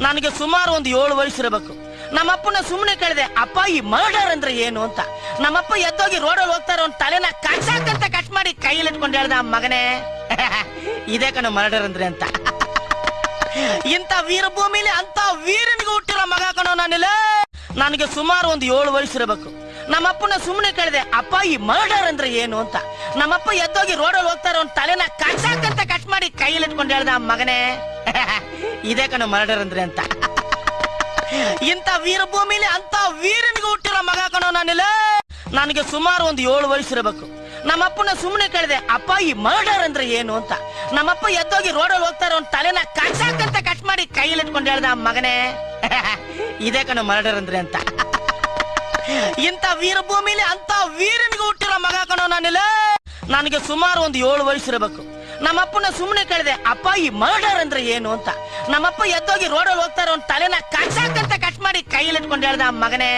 ನನಗೆ ಸುಮಾರು ಒಂದು 7 ವಯಸ್ಸಿರಬೇಕು. ನಮ್ಮಪ್ಪನ ಸುಮ್ಮನೆ ಕೇಳಿದೆ, ಅಪ್ಪ ಈ ಮರ್ಡರ್ ಅಂದ್ರೆ ಏನು ಅಂತ. ನಮ್ಮಪ್ಪ ಎದ್ದೋಗಿ ರೋಡಲ್ಲಿ ಹೋಗ್ತಾರ ಅವ್ನ ತಲೆನ ಕಟ್ಸಾಕಂತ ಕಟ್ ಮಾಡಿ ಕೈಯಲ್ಲಿ ಇಟ್ಕೊಂಡು ಹೇಳ್ದ, ಮಗನೇ ಇದೇ ಕಣ ಮರ್ಡರ್ ಅಂದ್ರೆ ಅಂತ. ಇಂಥ ವೀರಭೂಮಿಲಿ ಅಂತ ವೀರನಿಗೆ ಹುಟ್ಟಿರೋ ಮಗ ಕಣೋ ನಾನಿಲ್ಲ. ನನಗೆ ಸುಮಾರು ಒಂದು 7 ವಯಸ್ಸಿರಬೇಕು. ನಮ್ಮಪ್ಪನ ಸುಮ್ಮನೆ ಕೇಳಿದೆ, ಅಪ್ಪ ಈ ಮರ್ಡರ್ ಅಂದ್ರೆ ಏನು ಅಂತ. ನಮ್ಮಪ್ಪ ಎದ್ದೋಗಿ ರೋಡಲ್ಲಿ ಹೋಗ್ತಾರ ಅವ್ನ ತಲೆನ ಕಟ್ಸಾಕಂತ ಕಟ್ ಮಾಡಿ ಕೈಯಲ್ಲಿ ಇಟ್ಕೊಂಡು ಹೇಳ್ದ, ಮಗನೇ ಇದೇ ಕಣ ಮರ್ಡರ್ ಅಂದ್ರೆ ಅಂತ. ಇಂಥ ವೀರಭೂಮಿಲಿ ಅಂತ ವೀರನಿಗೆ ಹುಟ್ಟಿರೋ ಮಗ ಕಣೋ ನಾನಿಲ್ಲ. ನನಗೆ ಸುಮಾರು ಒಂದು 7 ವಯಸ್ಸಿರಬೇಕು. ನಮ್ಮಪ್ಪನ ಸುಮ್ಮನೆ ಕೇಳಿದೆ, ಅಪ್ಪ ಈ ಮರ್ಡರ್ ಅಂದ್ರೆ ಏನು ಅಂತ. ನಮ್ಮಪ್ಪ ಎದ್ದೋಗಿ ರೋಡಲ್ಲಿ ಹೋಗ್ತಾರ ಅವ್ನ ತಲೆನ ಕಟ್ಸಾಕಂತ ಕಟ್ ಮಾಡಿ ಕೈಯಲ್ಲಿ ಇಟ್ಕೊಂಡು ಹೇಳ್ದ, ಮಗನೇ ಇದೇ ಕಣ ಮರ್ಡರ್ ಅಂದ್ರೆ ಅಂತ. ಇಂಥ ವೀರಭೂಮಿಲಿ ಅಂತ ವೀರನಿಗೆ ಹುಟ್ಟಿರೋ ಮಗ ಕಣೋ ನಾನಿಲ್ಲ. ನನಗೆ ಸುಮಾರು ಒಂದು 7 ವಯಸ್ಸಿರಬೇಕು. ನಮ್ಮಪ್ಪನ ಸುಮ್ಮನೆ ಕೇಳಿದೆ, ಅಪ್ಪ ಈ ಮರ್ಡರ್ ಅಂದ್ರೆ ಏನು ಅಂತ. ನಮ್ಮಪ್ಪ ಎದ್ದೋಗಿ ರೋಡಲ್ಲಿ ಹೋಗ್ತಾರ ಅವ್ನ ತಲೆನ ಕಟ್ಸಾಕಂತ ಕಟ್ ಮಾಡಿ ಕೈಯಲ್ಲಿ ಇಟ್ಕೊಂಡು ಹೇಳ್ದ, ಮಗನೇ